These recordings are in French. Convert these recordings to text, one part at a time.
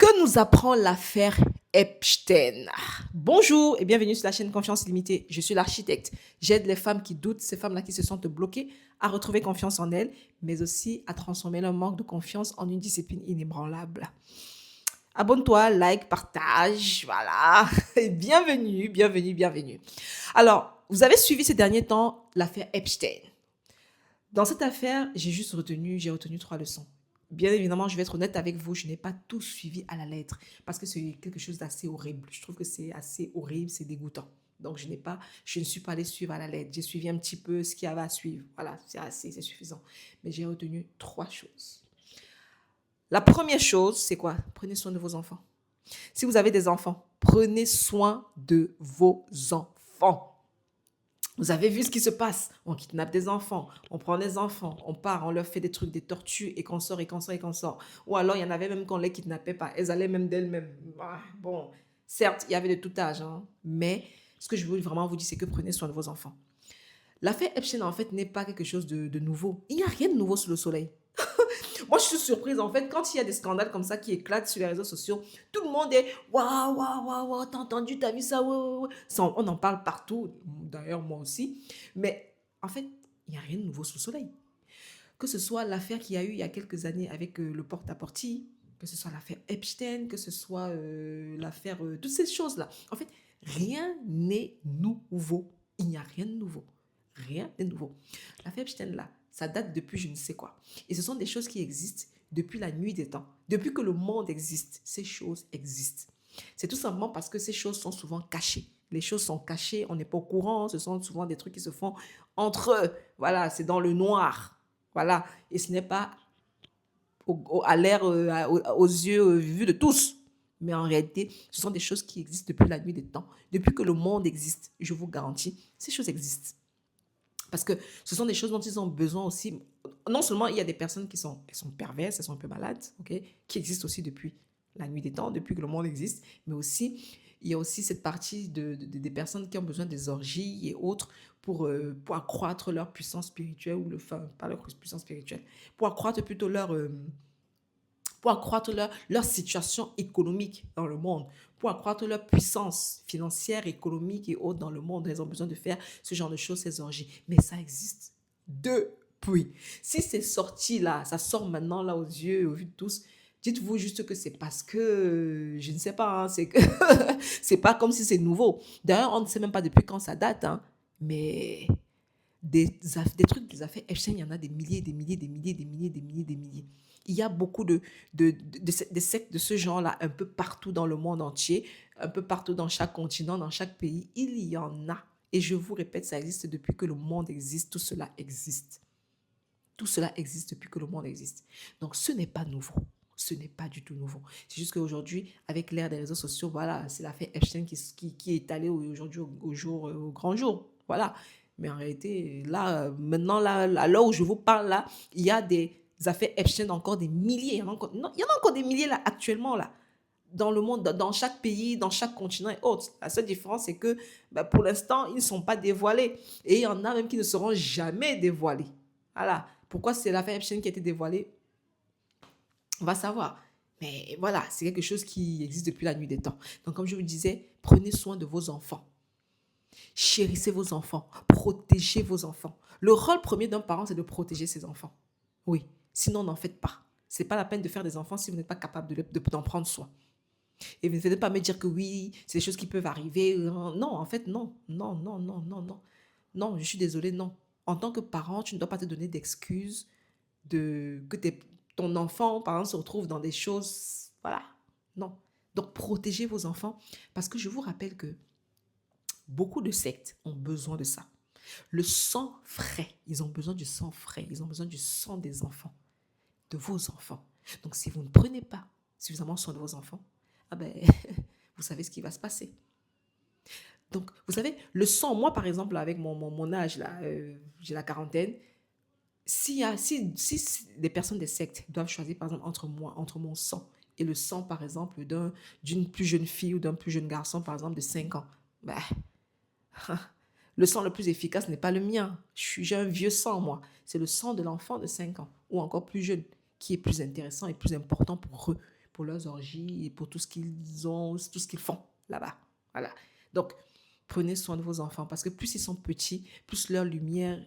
Que nous apprend l'affaire Epstein? Bonjour et bienvenue sur la chaîne Confiance Limitée. Je suis l'architecte. J'aide les femmes qui doutent, ces femmes-là qui se sentent bloquées, à retrouver confiance en elles, mais aussi à transformer leur manque de confiance en une discipline inébranlable. Abonne-toi, like, partage, voilà. Et bienvenue, bienvenue, bienvenue. Alors, vous avez suivi ces derniers temps l'affaire Epstein. Dans cette affaire, j'ai retenu 3 leçons. Bien évidemment, je vais être honnête avec vous, je n'ai pas tout suivi à la lettre parce que c'est quelque chose d'assez horrible. Je trouve que c'est assez horrible, c'est dégoûtant. Donc, je ne suis pas allée suivre à la lettre. J'ai suivi un petit peu ce qu'il y avait à suivre. Voilà, c'est suffisant. Mais j'ai retenu 3 choses. La première chose, c'est quoi? Prenez soin de vos enfants. Si vous avez des enfants, prenez soin de vos enfants. Vous avez vu ce qui se passe. On kidnappe des enfants, on prend des enfants, on part, on leur fait des trucs, des tortues et qu'on sort et qu'on sort et qu'on sort. Ou alors, il y en avait même qu'on ne les kidnappait pas. Elles allaient même d'elles-mêmes. Bon, certes, il y avait de tout âge, hein, mais ce que je veux vraiment vous dire, c'est que prenez soin de vos enfants. L'affaire Epstein, en fait, n'est pas quelque chose de nouveau. Il n'y a rien de nouveau sous le soleil. Moi, je suis surprise, en fait, quand il y a des scandales comme ça qui éclatent sur les réseaux sociaux, tout le monde est waouh, waouh, waouh, waouh, t'as entendu, t'as vu ça, ouais. On en parle partout, d'ailleurs, moi aussi. Mais en fait, il n'y a rien de nouveau sous le soleil. Que ce soit l'affaire qu'il y a eu il y a quelques années avec le porte-à-porte, que ce soit l'affaire Epstein, que ce soit l'affaire, toutes ces choses-là. En fait, rien n'est nouveau. Il n'y a rien de nouveau. Rien n'est nouveau. L'affaire Epstein, là, ça date depuis je ne sais quoi. Et ce sont des choses qui existent depuis la nuit des temps. Depuis que le monde existe, ces choses existent. C'est tout simplement parce que ces choses sont souvent cachées. Les choses sont cachées, on n'est pas au courant, ce sont souvent des trucs qui se font entre eux. Voilà, c'est dans le noir. Voilà, et ce n'est pas à l'air, aux yeux vus de tous. Mais en réalité, ce sont des choses qui existent depuis la nuit des temps. Depuis que le monde existe, je vous garantis, ces choses existent. Parce que ce sont des choses dont ils ont besoin aussi. Non seulement il y a des personnes elles sont perverses, elles sont un peu malades, okay, qui existent aussi depuis la nuit des temps, depuis que le monde existe, mais aussi, il y a aussi cette partie des personnes qui ont besoin des orgies et autres pour accroître leur puissance spirituelle, enfin, pas leur puissance spirituelle, pour accroître plutôt leur situation économique dans le monde, pour accroître leur puissance financière, économique et autres dans le monde. Elles ont besoin de faire ce genre de choses, ces orgies. Mais ça existe depuis. Si c'est sorti là, ça sort maintenant là aux yeux, aux vues de tous, dites-vous juste que c'est parce que, je ne sais pas, hein, c'est que c'est pas comme si c'est nouveau. D'ailleurs, on ne sait même pas depuis quand ça date, hein, mais des trucs, des affaires Epstein, il y en a des milliers, des milliers, des milliers, des milliers, des milliers, des milliers. Il y a beaucoup de sectes de ce genre-là un peu partout dans le monde entier, un peu partout dans chaque continent, dans chaque pays. Il y en a. Et je vous répète, ça existe depuis que le monde existe. Tout cela existe. Tout cela existe depuis que le monde existe. Donc, ce n'est pas nouveau. Ce n'est pas du tout nouveau. C'est juste qu'aujourd'hui, avec l'ère des réseaux sociaux, voilà, c'est l'affaire Epstein qui est allée aujourd'hui au grand jour. Voilà. Mais en réalité, là, maintenant, là, à l'heure où je vous parle, là, il y a des affaires Epstein encore des milliers. Il y en a encore, non, il y en a encore des milliers, là, actuellement, là, dans le monde, dans chaque pays, dans chaque continent et autres. La seule différence, c'est que, pour l'instant, ils ne sont pas dévoilés. Et il y en a même qui ne seront jamais dévoilés. Voilà. Pourquoi c'est l'affaire Epstein qui a été dévoilée? On va savoir. Mais voilà, c'est quelque chose qui existe depuis la nuit des temps. Donc, comme je vous disais, prenez soin de vos enfants. Chérissez vos enfants. Protégez vos enfants. Le rôle premier d'un parent, c'est de protéger ses enfants. Oui. Sinon, n'en faites pas. Ce n'est pas la peine de faire des enfants si vous n'êtes pas capable d'en prendre soin. Et vous ne faites pas me dire que oui, c'est des choses qui peuvent arriver. Non, en fait, non. Non, non, non, non, non. Non, je suis désolée, non. En tant que parent, tu ne dois pas te donner d'excuses que ton enfant, par exemple, se retrouve dans des choses. Voilà. Non. Donc, protégez vos enfants parce que je vous rappelle que beaucoup de sectes ont besoin de ça. Le sang frais, ils ont besoin du sang frais, ils ont besoin du sang des enfants, de vos enfants. Donc, si vous ne prenez pas suffisamment soin de vos enfants, vous savez ce qui va se passer. Donc, vous savez, le sang, moi, par exemple, avec mon âge, là, j'ai la quarantaine, si des personnes des sectes doivent choisir, par exemple, entre mon sang et le sang, par exemple, d'une plus jeune fille ou d'un plus jeune garçon, par exemple, de 5 ans, le sang le plus efficace n'est pas le mien. J'ai un vieux sang, moi. C'est le sang de l'enfant de 5 ans ou encore plus jeune qui est plus intéressant et plus important pour eux. pour leurs orgies et pour tout ce qu'ils ont, tout ce qu'ils font là-bas. Voilà. Donc, prenez soin de vos enfants parce que plus ils sont petits, plus leur lumière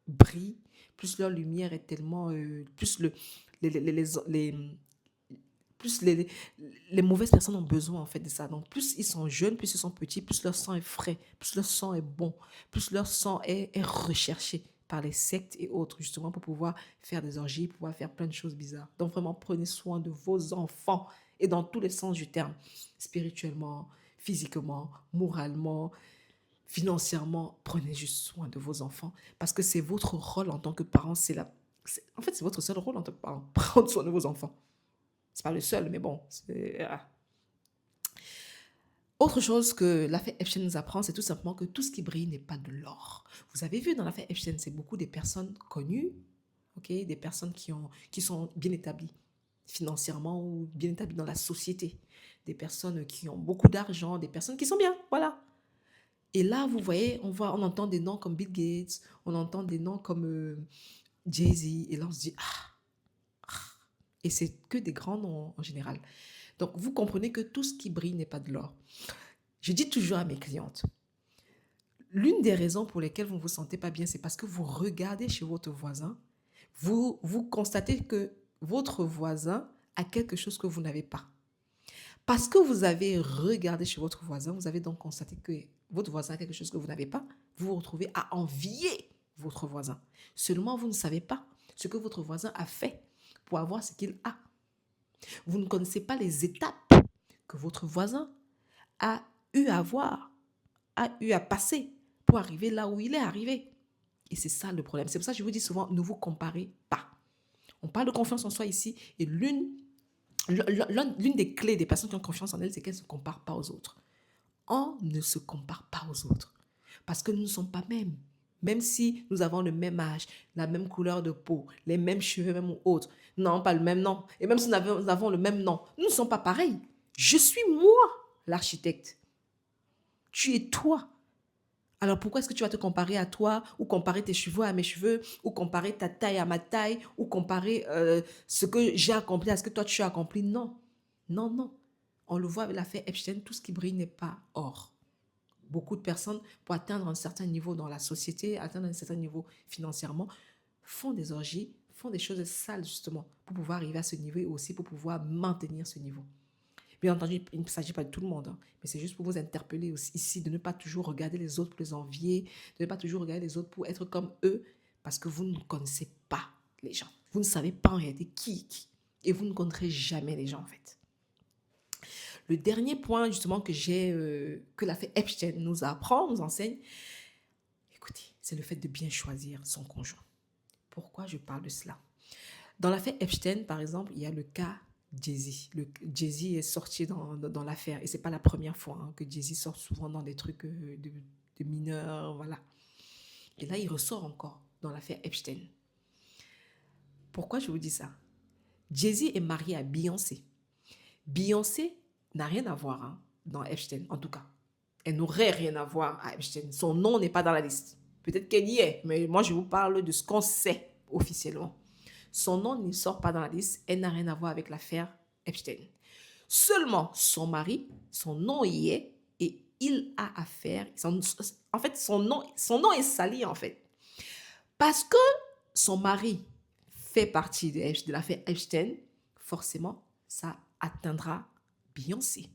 brille, plus leur lumière est tellement... plus plus les mauvaises personnes ont besoin en fait de ça. Donc, plus ils sont jeunes, plus ils sont petits, plus leur sang est frais, plus leur sang est bon, plus leur sang est recherché par les sectes et autres, justement, pour pouvoir faire des orgies, pouvoir faire plein de choses bizarres. Donc, vraiment, prenez soin de vos enfants et dans tous les sens du terme, spirituellement, physiquement, moralement, financièrement. Prenez juste soin de vos enfants parce que c'est votre rôle en tant que parent. En fait, c'est votre seul rôle en tant que parent, prendre soin de vos enfants. C'est pas le seul, mais bon. Autre chose que l'affaire Epstein nous apprend, c'est tout simplement que tout ce qui brille n'est pas de l'or. Vous avez vu dans l'affaire Epstein, c'est beaucoup des personnes connues, ok, des personnes qui sont bien établies financièrement ou bien établies dans la société, des personnes qui ont beaucoup d'argent, des personnes qui sont bien, voilà. Et là, vous voyez, on entend des noms comme Bill Gates, on entend des noms comme Jay-Z, et là on se dit, et c'est que des grands noms en général. Donc, vous comprenez que tout ce qui brille n'est pas de l'or. Je dis toujours à mes clientes, l'une des raisons pour lesquelles vous ne vous sentez pas bien, c'est parce que vous regardez chez votre voisin, vous constatez que votre voisin a quelque chose que vous n'avez pas. Parce que vous avez regardé chez votre voisin, vous avez donc constaté que votre voisin a quelque chose que vous n'avez pas, vous vous retrouvez à envier votre voisin. Seulement, vous ne savez pas ce que votre voisin a fait pour avoir ce qu'il a. Vous ne connaissez pas les étapes que votre voisin a eu à voir, a eu à passer pour arriver là où il est arrivé. Et c'est ça le problème. C'est pour ça que je vous dis souvent, ne vous comparez pas. On parle de confiance en soi ici et l'une des clés des personnes qui ont confiance en elles, c'est qu'elles ne se comparent pas aux autres. On ne se compare pas aux autres parce que nous ne sommes pas mêmes. Même si nous avons le même âge, la même couleur de peau, les mêmes cheveux, même ou autres, nous n'avons pas le même nom. Et même si nous avons le même nom, nous ne sommes pas pareils. Je suis moi, l'architecte. Tu es toi. Alors pourquoi est-ce que tu vas te comparer à toi ou comparer tes cheveux à mes cheveux ou comparer ta taille à ma taille ou comparer ce que j'ai accompli à ce que toi tu as accompli? Non, non, non. On le voit avec l'affaire Epstein, tout ce qui brille n'est pas or. Beaucoup de personnes, pour atteindre un certain niveau dans la société, atteindre un certain niveau financièrement, font des orgies, font des choses sales justement pour pouvoir arriver à ce niveau et aussi pour pouvoir maintenir ce niveau. Bien entendu, il ne s'agit pas de tout le monde, mais c'est juste pour vous interpeller aussi ici, de ne pas toujours regarder les autres pour les envier, de ne pas toujours regarder les autres pour être comme eux, parce que vous ne connaissez pas les gens. Vous ne savez pas en réalité qui est qui. Et vous ne connaîtrez jamais les gens en fait. Le dernier point justement que l'affaire Epstein nous apprend, nous enseigne, écoutez, c'est le fait de bien choisir son conjoint. Pourquoi je parle de cela? Dans l'affaire Epstein, par exemple, il y a le cas Jay-Z. Jay-Z est sorti dans l'affaire et c'est pas la première fois que Jay-Z sort souvent dans des trucs de mineurs, voilà. Et là, il ressort encore dans l'affaire Epstein. Pourquoi je vous dis ça? Jay-Z est marié à Beyoncé. Beyoncé n'a rien à voir dans Epstein, en tout cas. Elle n'aurait rien à voir à Epstein. Son nom n'est pas dans la liste. Peut-être qu'elle y est, mais moi, je vous parle de ce qu'on sait officiellement. Son nom ne sort pas dans la liste. Elle n'a rien à voir avec l'affaire Epstein. Seulement, son mari, son nom y est et il a affaire. En fait, son nom est sali, en fait. Parce que son mari fait partie de l'affaire Epstein, forcément, ça atteindra Beyoncé.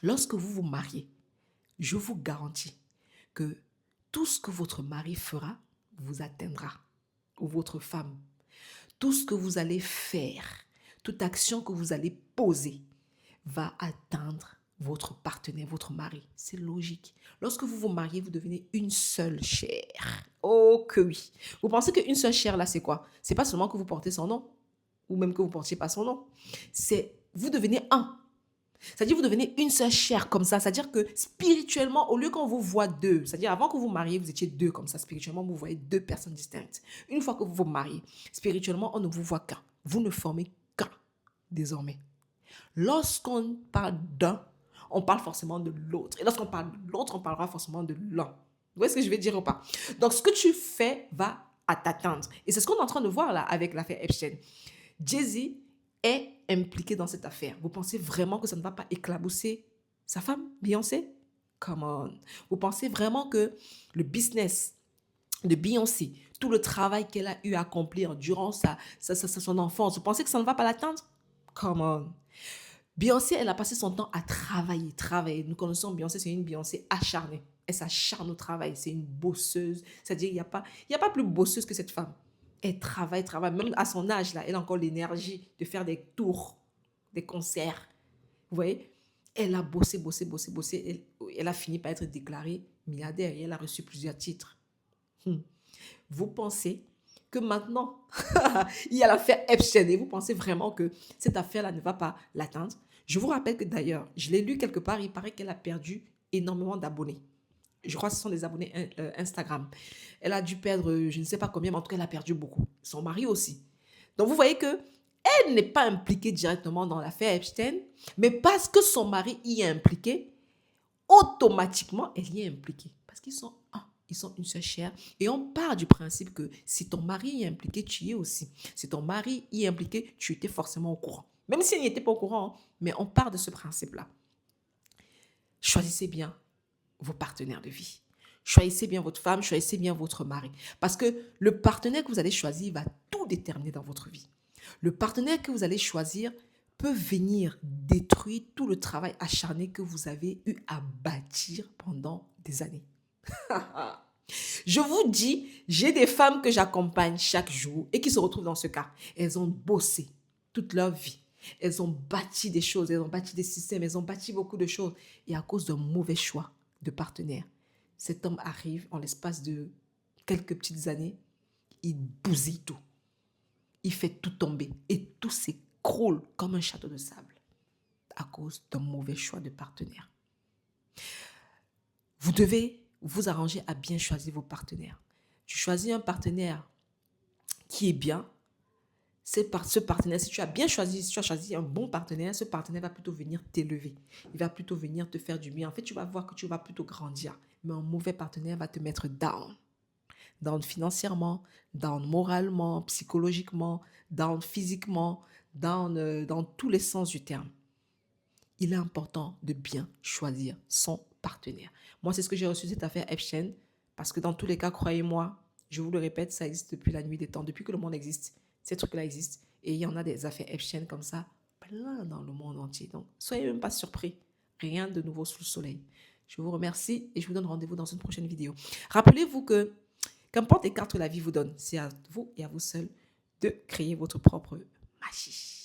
Lorsque vous vous mariez, je vous garantis que tout ce que votre mari fera vous atteindra, ou votre femme. Tout ce que vous allez faire, toute action que vous allez poser va atteindre votre partenaire, votre mari. C'est logique. Lorsque vous vous mariez, vous devenez une seule chair. Oh que oui. Vous pensez qu'une seule chair, là, c'est quoi? C'est pas seulement que vous portez son nom, ou même que vous ne portiez pas son nom. C'est vous devenez un. C'est-à-dire vous devenez une seule chair comme ça. C'est-à-dire que spirituellement, au lieu qu'on vous voit deux, c'est-à-dire avant que vous vous mariez, vous étiez deux comme ça. Spirituellement, vous voyez deux personnes distinctes. Une fois que vous vous mariez, spirituellement, on ne vous voit qu'un. Vous ne formez qu'un désormais. Lorsqu'on parle d'un, on parle forcément de l'autre. Et lorsqu'on parle de l'autre, on parlera forcément de l'un. Vous voyez ce que je vais dire ou pas? Donc, ce que tu fais va à t'atteindre. Et c'est ce qu'on est en train de voir là avec l'affaire Epstein. Jay-Z est impliqué dans cette affaire? Vous pensez vraiment que ça ne va pas éclabousser sa femme, Beyoncé? Come on. Vous pensez vraiment que le business de Beyoncé, tout le travail qu'elle a eu à accomplir durant son enfance, vous pensez que ça ne va pas l'atteindre? Come on. Beyoncé, elle a passé son temps à travailler, travailler. Nous connaissons Beyoncé, c'est une Beyoncé acharnée. Elle s'acharne au travail, c'est une bosseuse. C'est-à-dire, il y a pas plus bosseuse que cette femme. Elle travaille, travaille. Même à son âge, là, elle a encore l'énergie de faire des tours, des concerts. Vous voyez? Elle a bossé, bossé, bossé, bossé. Elle a fini par être déclarée milliardaire et elle a reçu plusieurs titres. Vous pensez que maintenant, il y a l'affaire Epstein et vous pensez vraiment que cette affaire-là ne va pas l'atteindre? Je vous rappelle que d'ailleurs, je l'ai lu quelque part, il paraît qu'elle a perdu énormément d'abonnés. Je crois que ce sont des abonnés Instagram. Elle a dû perdre, je ne sais pas combien, mais en tout cas, elle a perdu beaucoup. Son mari aussi. Donc, vous voyez que elle n'est pas impliquée directement dans l'affaire Epstein, mais parce que son mari y est impliqué, automatiquement, elle y est impliquée. Parce qu'ils sont un. Ils sont une seule chair. Et on part du principe que si ton mari y est impliqué, tu y es aussi. Si ton mari y est impliqué, tu étais forcément au courant. Même si elle n'y était pas au courant, hein, mais on part de ce principe-là. Choisissez bien vos partenaires de vie. Choisissez bien votre femme, choisissez bien votre mari. Parce que le partenaire que vous allez choisir va tout déterminer dans votre vie. Le partenaire que vous allez choisir peut venir détruire tout le travail acharné que vous avez eu à bâtir pendant des années. Je vous dis, j'ai des femmes que j'accompagne chaque jour et qui se retrouvent dans ce cas. Elles ont bossé toute leur vie. Elles ont bâti des choses, elles ont bâti des systèmes, elles ont bâti beaucoup de choses. Et à cause d'un mauvais choix de partenaire, cet homme arrive en l'espace de quelques petites années, il bousille tout. Il fait tout tomber et tout s'écroule comme un château de sable à cause d'un mauvais choix de partenaire. Vous devez vous arranger à bien choisir vos partenaires. Tu choisis un partenaire qui est bien. Ce partenaire, si tu as bien choisi, si tu as choisi un bon partenaire, ce partenaire va plutôt venir t'élever. Il va plutôt venir te faire du bien. En fait, tu vas voir que tu vas plutôt grandir. Mais un mauvais partenaire va te mettre down. Down financièrement, down moralement, psychologiquement, down physiquement, down dans tous les sens du terme. Il est important de bien choisir son partenaire. Moi, c'est ce que j'ai reçu cette affaire Epstein, parce que dans tous les cas, croyez-moi, je vous le répète, ça existe depuis la nuit des temps, depuis que le monde existe. Ces trucs-là existent. Et il y en a des affaires Epstein comme ça, plein dans le monde entier. Donc, soyez même pas surpris. Rien de nouveau sous le soleil. Je vous remercie et je vous donne rendez-vous dans une prochaine vidéo. Rappelez-vous que, qu'importe les cartes que la vie vous donne, c'est à vous et à vous seul de créer votre propre magie.